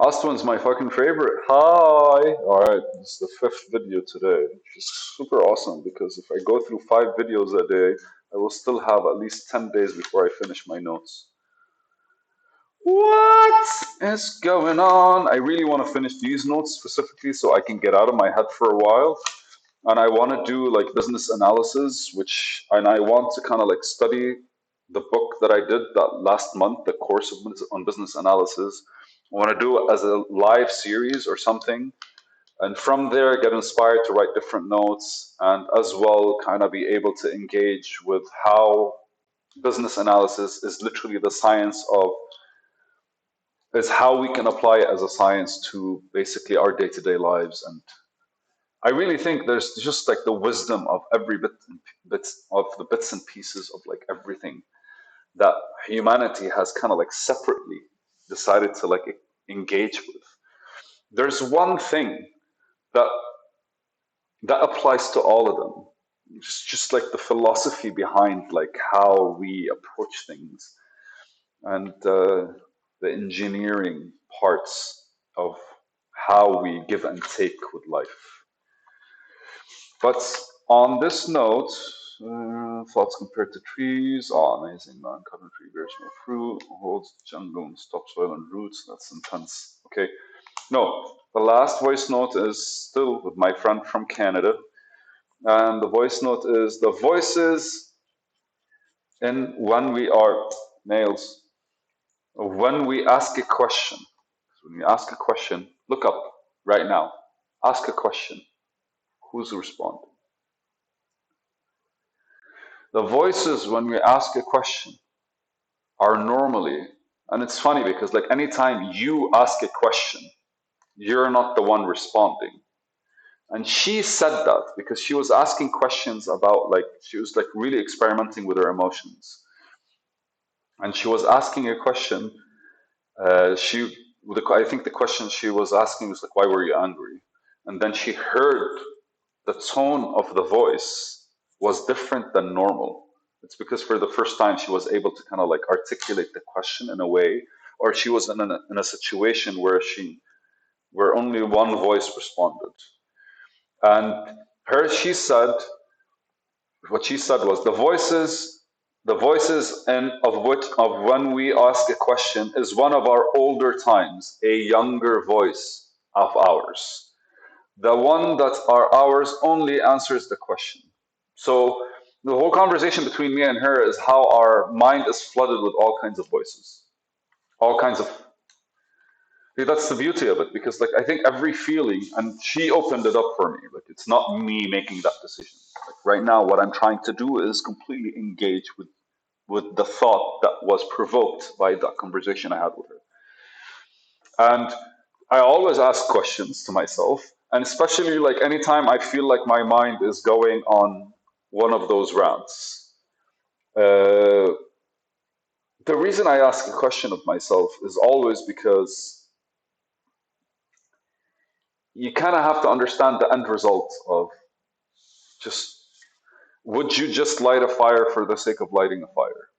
Ostwin's my fucking favorite. Hi! Alright, this is the fifth video today, which is super awesome because if I go through 5 videos a day, I will still have at least 10 days before I finish my notes. What is going on? I really want to finish these notes specifically so I can get out of my head for a while. And I want to do like business analysis, and I want to kind of like study the book that I did that last month, the course on business analysis. I want to do it as a live series or something, and from there get inspired to write different notes, and as well kind of be able to engage with how business analysis is literally the science of is how we can apply it as a science to basically our day-to-day lives. And I really think there's just like the wisdom of every bits of the bits and pieces of like everything that humanity has kind of like separately decided to like engage with. There's one thing that applies to all of them. It's just like the philosophy behind like how we approach things, and the engineering parts of how we give and take with life. But on this note, thoughts compared to trees. Oh, amazing, man. Cotton tree bears no fruit, holds jungle and stops soil and roots. That's intense. Okay. No, the last voice note is still with my friend from Canada. And the voice note is the voices in when we are males, when we ask a question. So when you ask a question, look up right now. Ask a question. Who's responding? The voices when we ask a question are normally, and it's funny because like anytime you ask a question, you're not the one responding. And she said that because she was asking questions about like she was like really experimenting with her emotions, and she was asking a question. I think the question she was asking was like, "Why were you angry?" And then she heard the tone of the voice was different than normal. It's because for the first time she was able to kind of like articulate the question in a way, or she was in a situation where only one voice responded. And she said, what she said was the voices and of when we ask a question is one of our older times, a younger voice of ours. The one that are ours only answers the question. So the whole conversation between me and her is how our mind is flooded with all kinds of voices, all kinds of. That's the beauty of it, because like I think every feeling, and she opened it up for me. Like it's not me making that decision. Like right now, what I'm trying to do is completely engage with the thought that was provoked by that conversation I had with her. And I always ask questions to myself, and especially like anytime I feel like my mind is going on one of those rants. Uh, the reason I ask a question of myself is always because you kind of have to understand the end result of just would you just light a fire for the sake of lighting a fire?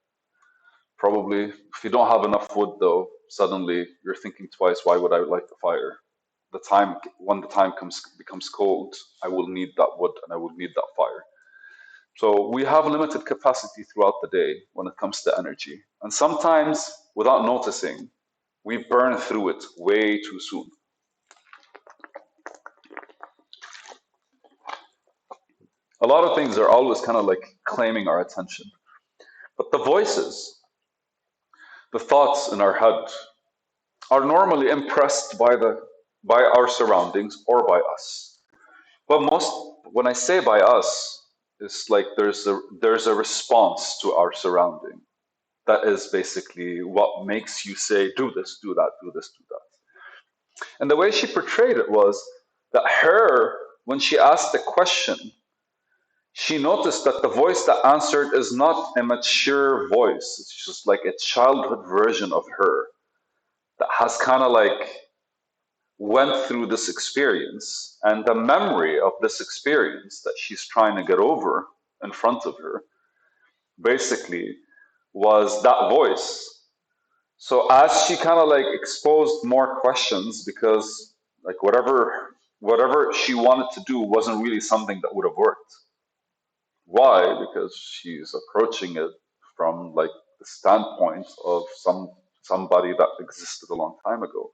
Probably. If you don't have enough wood, though, suddenly you're thinking twice, why would I light the fire? When the time becomes cold, I will need that wood and I will need that fire. So we have limited capacity throughout the day when it comes to energy. And sometimes, without noticing, we burn through it way too soon. A lot of things are always kind of like claiming our attention. But the voices, the thoughts in our head, are normally impressed by our surroundings or by us. But most, when I say by us, it's like there's a response to our surrounding. That is basically what makes you say, do this, do that, do this, do that. And the way she portrayed it was that when she asked the question, she noticed that the voice that answered is not a mature voice. It's just like a childhood version of her that has kind of like went through this experience, and the memory of this experience that she's trying to get over in front of her basically was that voice. So as she kind of like exposed more questions, because like whatever she wanted to do wasn't really something that would have worked. Why? Because she's approaching it from like the standpoint of somebody that existed a long time ago.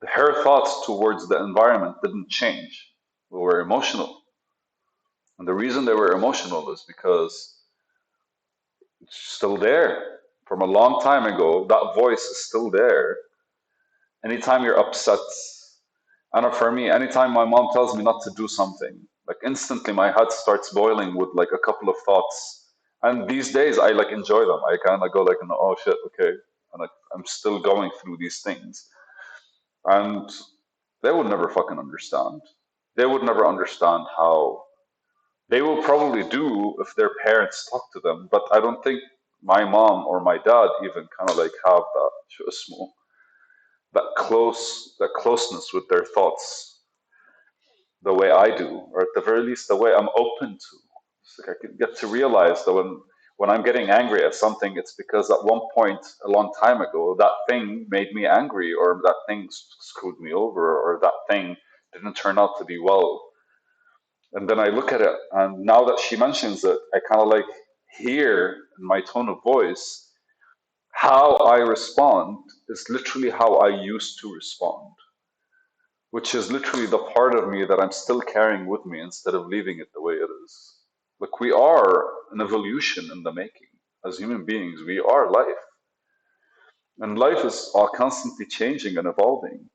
Her thoughts towards the environment didn't change. They were emotional. And the reason they were emotional is because it's still there. From a long time ago, that voice is still there. Anytime you're upset, I know for me, anytime my mom tells me not to do something, like instantly my head starts boiling with like a couple of thoughts. And these days I like enjoy them. I kind of go like, oh shit, okay. And like I'm still going through these things. And they would never fucking understand. They would never understand how they will probably do if their parents talk to them, but I don't think my mom or my dad even kind of like have that شو اسمه, that closeness with their thoughts the way I do, or at the very least the way I'm open to. It's like I can get to realize that when I'm getting angry at something, it's because at one point a long time ago that thing made me angry, or that thing screwed me over, or that thing didn't turn out to be well. And then I look at it, and now that she mentions it, I kind of like hear in my tone of voice how I respond is literally how I used to respond, which is literally the part of me that I'm still carrying with me instead of leaving it the way it is. Like we are an evolution in the making. As human beings, we are life. And life is all constantly changing and evolving.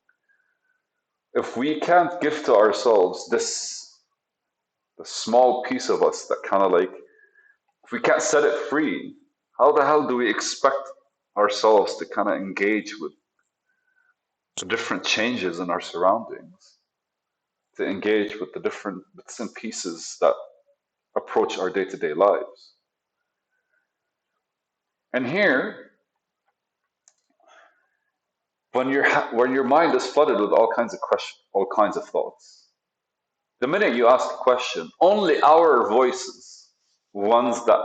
If we can't give to ourselves this the small piece of us that kind of like, if we can't set it free, how the hell do we expect ourselves to kind of engage with the different changes in our surroundings, to engage with the different bits and pieces that approach our day to day lives? And here, when your mind is flooded with all kinds of questions, all kinds of thoughts, the minute you ask a question, only our voices, ones that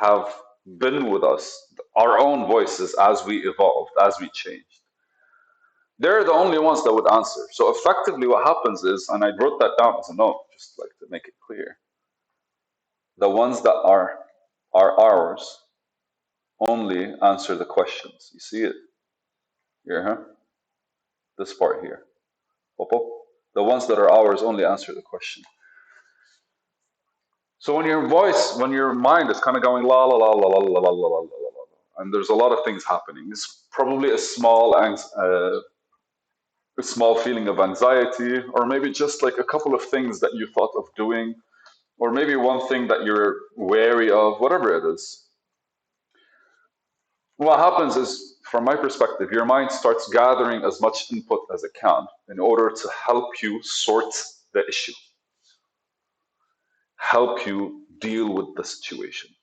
have been with us, our own voices as we evolved, as we changed, they're the only ones that would answer. So effectively, what happens is, and I wrote that down as a note, just like to make it clear, the ones that are ours only answer the questions. You see it here, huh? This part here. Popo. The ones that are ours only answer the question. So when your mind is kind of going la la la la la la la la la la la, and there's a lot of things happening. It's probably a small feeling of anxiety, or maybe just like a couple of things that you thought of doing, or maybe one thing that you're wary of, whatever it is. What happens is, from my perspective, your mind starts gathering as much input as it can in order to help you sort the issue, help you deal with the situation.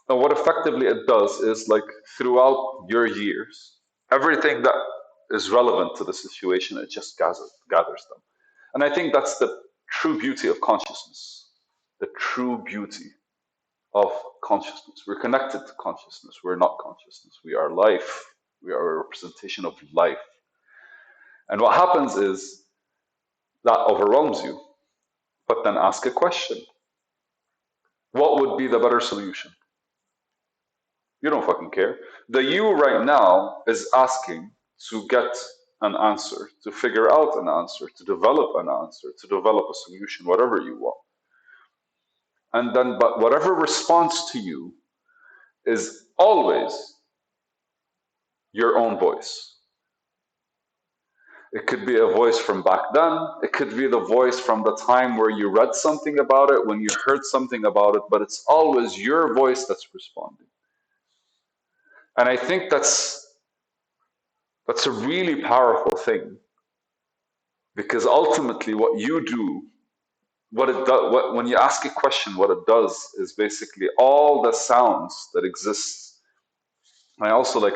And what effectively it does is, like, throughout your years, everything that is relevant to the situation, it just gathers them. And I think that's the true beauty of consciousness, the true beauty of consciousness. We're connected to consciousness. We're not consciousness. We are life. We are a representation of life. And what happens is that overwhelms you. But then ask a question. What would be the better solution? You don't fucking care. The you right now is asking to get an answer, to figure out an answer, to develop an answer, to develop a solution, whatever you want. And then, but whatever response to you is always your own voice. It could be a voice from back then. It could be the voice from the time where you read something about it, when you heard something about it, but it's always your voice that's responding. And I think that's a really powerful thing, because ultimately what you do, what it does, when you ask a question, what it does is basically all the sounds that exist. I also like,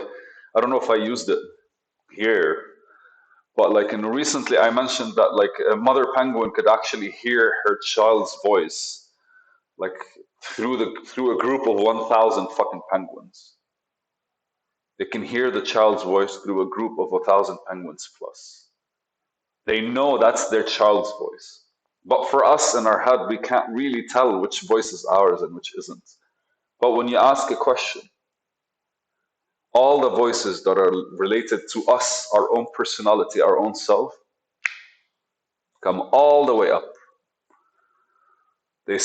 I don't know if I used it here, but like in recently I mentioned that like a mother penguin could actually hear her child's voice like through a group of 1,000 fucking penguins. They can hear the child's voice through a group of 1,000 penguins plus. They know that's their child's voice. But for us in our head, we can't really tell which voice is ours and which isn't. But when you ask a question, all the voices that are related to us, our own personality, our own self, come all the way up. They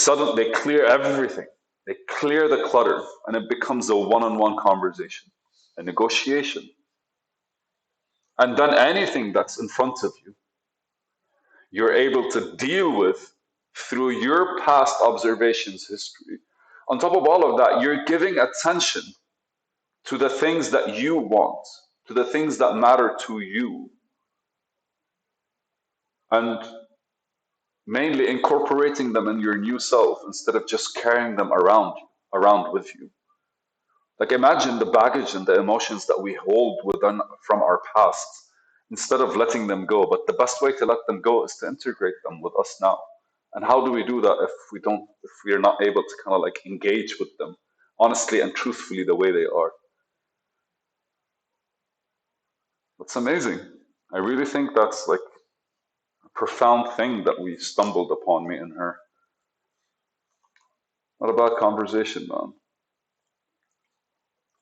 clear everything. They clear the clutter, and it becomes a one-on-one conversation, a negotiation. And then anything that's in front of you, you're able to deal with through your past observations, history. On top of all of that, you're giving attention to the things that you want, to the things that matter to you, and mainly incorporating them in your new self instead of just carrying them around with you. Like imagine the baggage and the emotions that we hold within from our past instead of letting them go. But the best way to let them go is to integrate them with us now. And how do we do that if we are not able to kind of like engage with them honestly and truthfully the way they are? That's amazing. I really think that's like a profound thing that we stumbled upon, me and her. Not about conversation, man.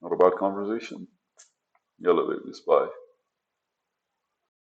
Not about conversation. Yellow babies, bye.